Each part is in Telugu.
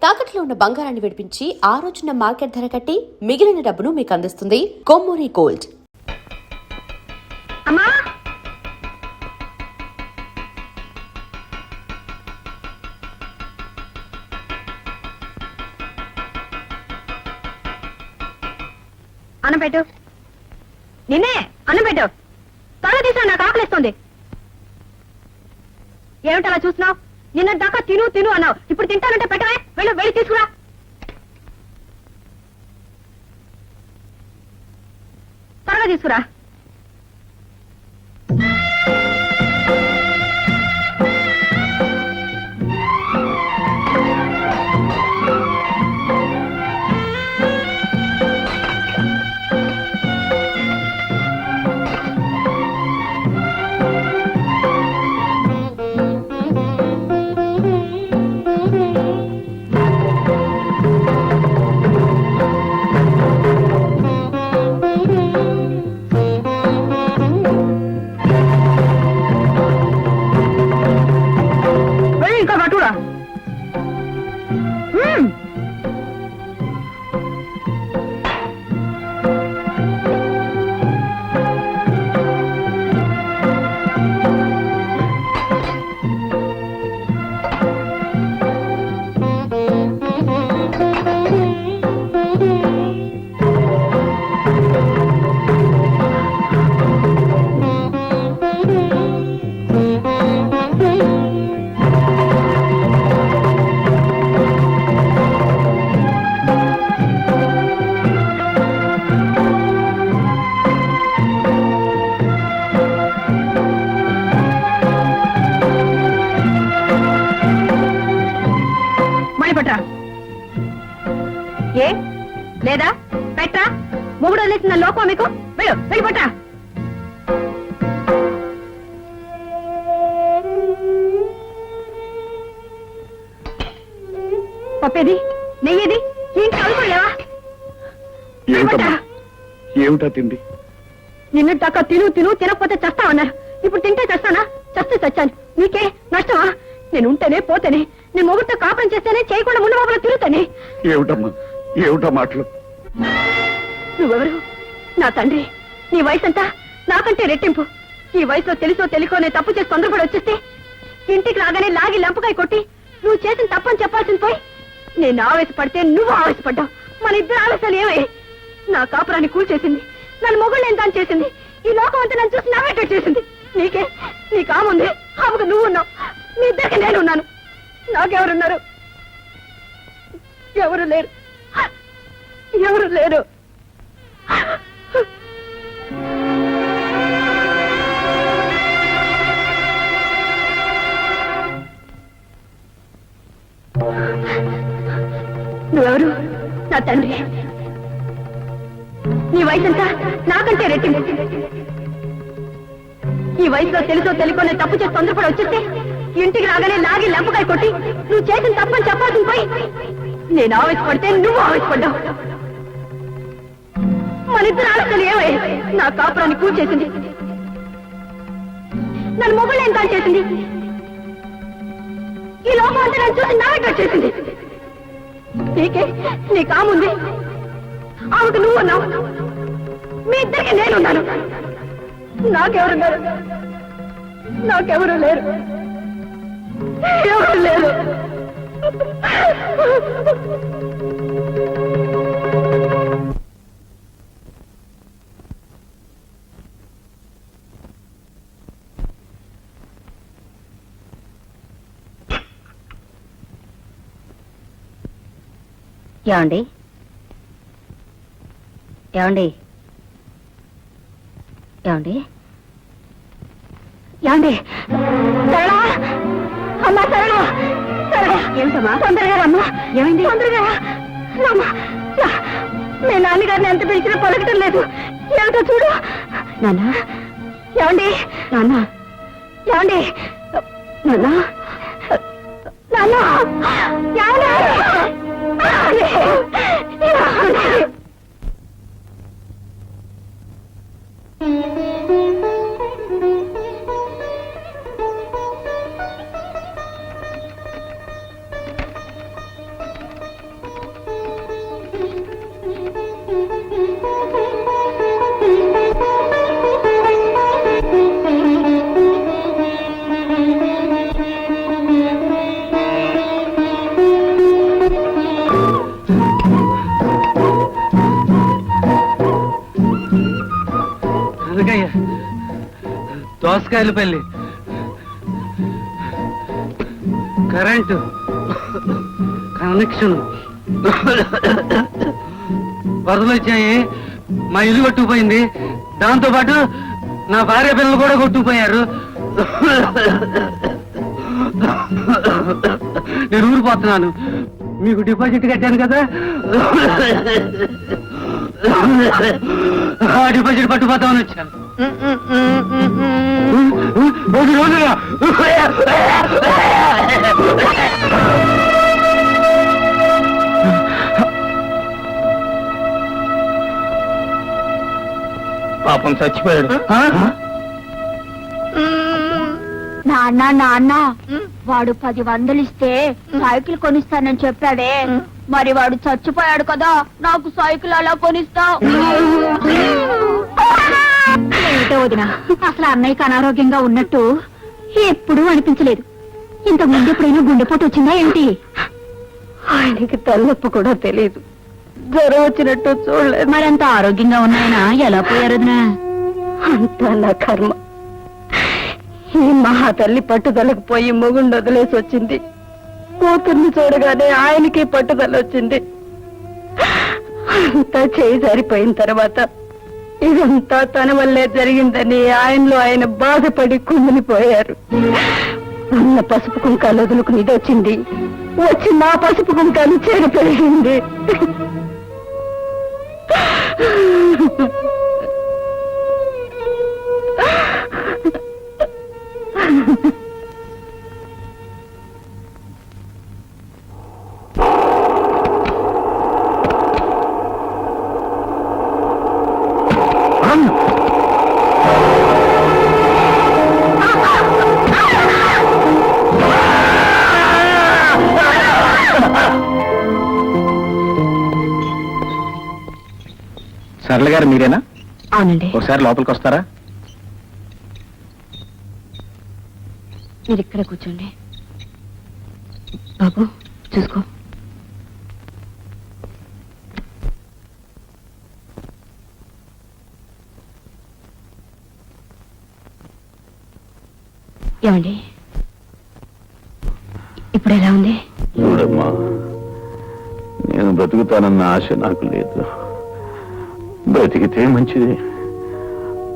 తాకట్లో ఉన్న బంగారాన్ని విడిపించి ఆ రోజున మార్కెట్ ధర కట్టి మిగిలిన డబ్బును మీకు అందిస్తుంది కొమ్మూరి గోల్డ్. అమ్మా అన్నం పెట్టు, నిన్నే అన్నం పెట్టు. త్వరగా తీసా, నాకు ఆకలిస్తుంది. ఏమిటలా చూస్తున్నావు? నిన్న దాకా తిను తిను అన్నావు, ఇప్పుడు తింటానంటే పెట్టవే. వెళ్ళు, వెళ్ళి తీసుకురా. త్వరగా తీసుకురా. ఏ లేదా పెట్టా? మొగుడు వదిలేసిన లోపం మీకు. వెళ్ళు, వెళ్ళి పట్టా. పప్పేది, నెయ్యేది, ఇంటి అనుకోలేవా? ఏమిటా తిండి? నిన్న దాకా తిను తిను తినకపోతే చస్తావన్నారు. ఇప్పుడు తింటే చస్తానా? చస్తే చచ్చాను. నీకే నష్టమా? నేను ఉంటేనే పోతేనే, నేను మొగుడితో కాపురం చేస్తేనే, చేయకుండా ముందు బాబులో తిరుగుతానే. ఏమిటమ్మా, ఏమిటా మాటలు? నువ్వెవరు? నా తండ్రి. నీ వయసు అంతా నాకంటే రెట్టింపు. ఈ వయసులో తెలుసో తెలియకో నేను తప్పు చేసి తొందరపడి వచ్చేస్తే ఇంటికి రాగానే లాగి లంపకాయ కొట్టి నువ్వు చేసిన తప్పని చెప్పాల్సింది పోయి నేను ఆవేశపడితే నువ్వు ఆవేశపడ్డావు. మన ఇద్దరు ఆవేశాలు ఏమై నా కాపురాన్ని కూల్చేసింది. నన్ను మొగుళ్ళు ఎంత చేసింది. ఈ లోకం అంతా నన్ను చూసి నవ్వేటట్టు చేసింది. నీకే నీ కాముంది, ఆమెకు నువ్వు ఉన్నావు. మీ ఇద్దరికి నేను ఉన్నాను. నాకెవరున్నారు? ఎవరు లేరు, ఎవరు లేరు. నువ్వెవరు? నా తండ్రి. నీ వయసు అంతా నాకంటే రెట్టింపు. ఈ వయసులో తెలుసో తెలియకో నేను తప్పు చేసి తొందరపడి వచ్చేస్తే ఇంటికి రాగానే లాగి లంపకాయ కొట్టి నువ్వు చేసిన తప్పని చెప్పాల్సింది పోయి నేను ఆవేశపడితే నువ్వు ఆవేశపడ్డావు. మన ఇద్దరు ఆలోచనలు ఏమై నా కాపురాన్ని కూల్చేసింది. నన్ను మొగుళ్ళు ఎంత చేసింది. ఈ లోపం అంతా నన్ను చూసి నవ్వేటట్టు చేసింది. నీకే నీ కాముంది, ఆమెకు నువ్వు ఉన్నావు. మీ ఇద్దరికి నేనున్నాను. నాకెవరున్నారు? నాకెవరు లేరు, ఎవరు లేరు. ఏమండి, ఏమండి, ఏమండి, ఏమండి? సరళా, అమ్మా సరళా, సరళా. ఏమిటమ్మా? తొందరగా రమ్మా. ఏమైంది? తొందరగా రమ్మా. మీ నాన్నగారిని ఎంత పిలిచినా పలకటం లేదు. ఏమిటో చూడు. నాన్న, ఏమండి? నాన్న, ఏమండి? నాన్న, నాన్న, ఏమండి? దోసకాయల పెళ్లి, కరెంటు కనెక్షన్, వరదలు వచ్చాయి, మా ఇల్లు కొట్టుకుపోయింది, దాంతో పాటు నా భార్య పిల్లలు కూడా కొట్టుకుపోయారు. నేను ఊరిపోతున్నాను. మీకు డిపాజిట్ కట్టాను కదా, ఆ డిపాజిట్ పట్టుకుపోతామని వచ్చాను. ఒక రోజున పాపం చచ్చిపోయాడు. నాన్న నాన్న వాడు 10 వందలు ఇస్తే సైకిల్ కొనిస్తానని చెప్పాడే, మరి వాడు చచ్చిపోయాడు కదా, నాకు సైకిల్ అలా కొనిస్తావు? ఏమిటో వదిన, అసలు అన్నయ్యకి అనారోగ్యంగా ఉన్నట్టు ఎప్పుడూ అనిపించలేదు. ఇంతకు ముందు ఎప్పుడైనా గుండెపోటు వచ్చిందా ఏమిటి? ఆయనకి తలనొప్పి కూడా తెలియదు, జ్వరం వచ్చినట్టు చూడలేదు. మరంత ఆరోగ్యంగా ఉన్నాయన ఎలా పోయారు వదినా? అంతా నా కర్మ. ఈ మహా తల్లి పట్టుదలకు పోయి మొగుండు వదిలేసి వచ్చింది. కూతుర్ని చూడగానే ఆయనకి పట్టుదల వచ్చింది. అంతా చేయి సరిపోయిన తర్వాత ఇదంతా తన వల్లే జరిగిందని ఆయనలో ఆయన బాధపడి కుమిలిపోయారు. ఉన్న పసుపు కుంకాలు వదులుకుని ఇది వచ్చింది, వచ్చి నా పసుపు కుంకాలు చేరిపోయింది. సరళ గారు మీరేనా? అవునండి. ఒకసారి లోపలికి వస్తారా? మీరు ఇక్కడ కూర్చోండి. బాబు చూసుకో. ఏమండి, ఇప్పుడు ఎలా ఉంది? చూడమ్మా, నేను బ్రతుకుతానన్న ఆశ నాకు లేదు. బ్రతికితే మంచిది,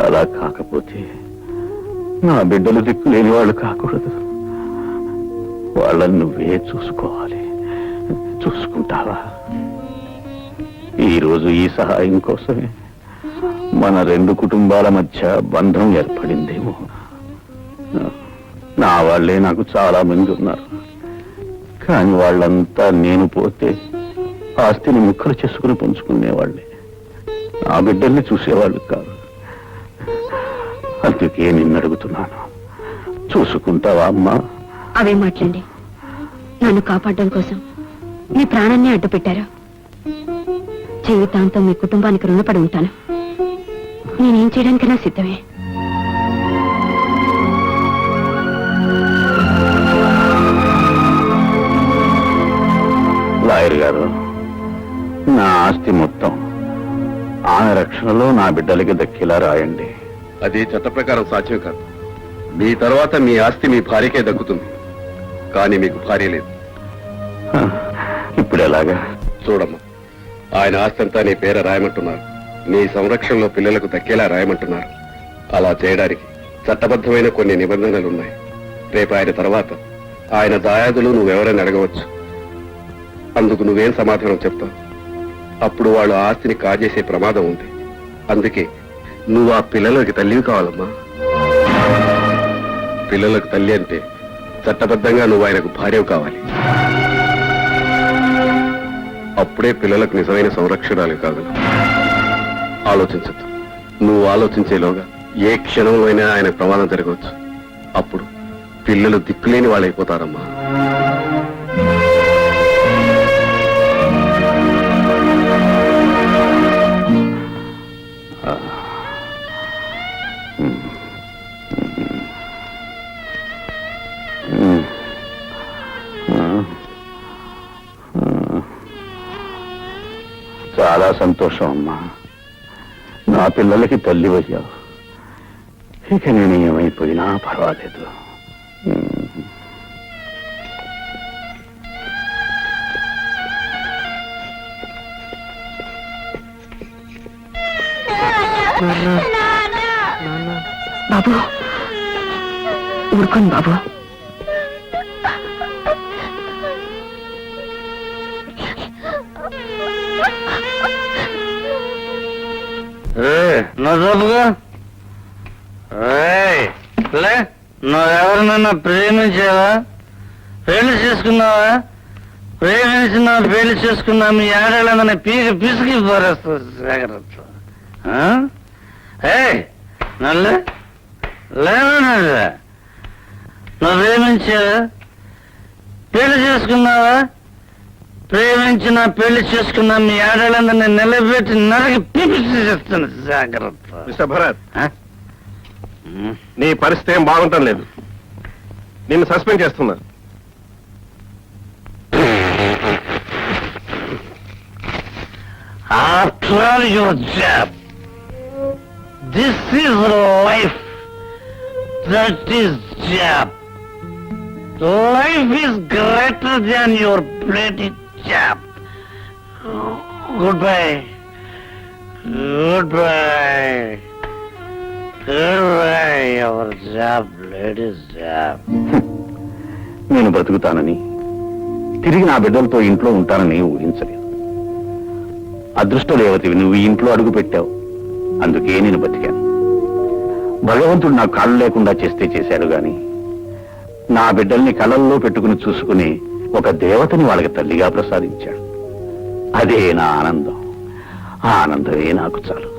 అలా కాకపోతే నా బిడ్డలు దిక్కు లేని వాళ్ళు కాకూడదు. వాళ్ళని నువ్వే చూసుకోవాలి. చూసుకుంటావా? ఈరోజు ఈ సహాయం కోసమే మన 2 కుటుంబాల మధ్య బంధం ఏర్పడిందేమో. నా వాళ్ళే నాకు చాలా మంది ఉన్నారు, కానీ వాళ్ళంతా నేను పోతే ఆస్తిని ముక్కలు చేసుకుని పంచుకునేవాళ్ళే, నా బిడ్డల్ని చూసేవాళ్ళు కాదు. అందుకే నిన్ను అడుగుతున్నాను, చూసుకుంటావా అమ్మా? అవే మాట్లాడండి. నన్ను కాపాడడం కోసం మీ ప్రాణాన్ని అడ్డు పెట్టారు. జీవితాంతం మీ కుటుంబానికి రుణపడి ఉంటాను. నేనేం చేయడానికైనా సిద్ధమే. లాయర్ గారు, నా ఆస్తి మొత్తం ఆమె రక్షణలో నా బిడ్డలకి దక్కేలా రాయండి. అది చట్ట ప్రకారం సాధ్యం కాదు. మీ తర్వాత మీ ఆస్తి మీ భార్యకే దక్కుతుంది, కానీ మీకు భార్య లేదు. ఇప్పుడు ఎలాగా? చూడమ్మా, ఆయన ఆస్తి అంతా నీ పేర రాయమంటున్నారు, నీ సంరక్షణలో పిల్లలకు దక్కేలా రాయమంటున్నారు. అలా చేయడానికి చట్టబద్ధమైన కొన్ని నిబంధనలున్నాయి. రేపు ఆయన తర్వాత ఆయన దాయాదులు నువ్వెవరైనా అడగవచ్చు. అందుకు నువ్వేం సమాధానం చెప్తావు? అప్పుడు వాళ్ళు ఆస్తిని కాజేసే ప్రమాదం ఉంది. అందుకే నువ్వు ఆ పిల్లలకి తల్లివి కావాలమ్మా. పిల్లలకు తల్లి అంటే చట్టబద్ధంగా నువ్వు ఆయనకు భార్యవు కావాలి. అప్పుడే పిల్లలకు నిజమైన సంరక్షణాలు కాదు. ఆలోచించద్దు. నువ్వు ఆలోచించేలోగా ఏ క్షణంలో అయినా ఆయన ప్రమాదం జరగవచ్చు. అప్పుడు పిల్లలు దిక్కులేని వాళ్ళైపోతారమ్మా. చాలా సంతోషం అమ్మా, నా పిల్లలకి తల్లివయ్యావు. ఇక నేను ఏమైపోయినా పర్వాలేదు. బాబు ఊరుకోండి బాబు. నువ్వెవరినన్నా ప్రేమించావా? పెళ్లి చేసుకున్నావా? ప్రేమించినా పెళ్లి చేసుకున్నా మీ ఆడేళ్ళందరినీ పీకి పిసికి పారేస్తుంది జాగ్రత్త. నల్లే లేదా నువ్వు ప్రేమించావా? పెళ్లి చేసుకున్నావా? ప్రేమించిన పెళ్లి చేసుకున్నా మీ ఆడేళ్ళందరినీ నిలబెట్టి నరకి పీపిసి చేస్తాను జాగ్రత్త. మిస్టర్ భరత్, నీ పరిస్థితి ఏం బాగుంటం లేదు. నిన్ను సస్పెండ్ చేస్తున్నా. After all your job, this is life. That is job. Life is greater than your bloody job. Goodbye. Goodbye. Goodbye, your job, ladies' job. నేను బ్రతుకుతానని, తిరిగి నా బిడ్డలతో ఇంట్లో ఉంటానని ఊహించలేదు. అదృష్టలేవతివి, నువ్వు ఈ ఇంట్లో అడుగు పెట్టావు. అందుకే నేను బతికాను. భగవంతుడు నాకు కాళ్ళు లేకుండా చేస్తే చేశాడు గాని నా బిడ్డల్ని కళ్ళల్లో పెట్టుకుని చూసుకుని ఒక దేవతని వాళ్ళకి తల్లిగా ప్రసాదించాడు. అదే నా ఆనందం. ఆ ఆనందమే నాకు చాలు.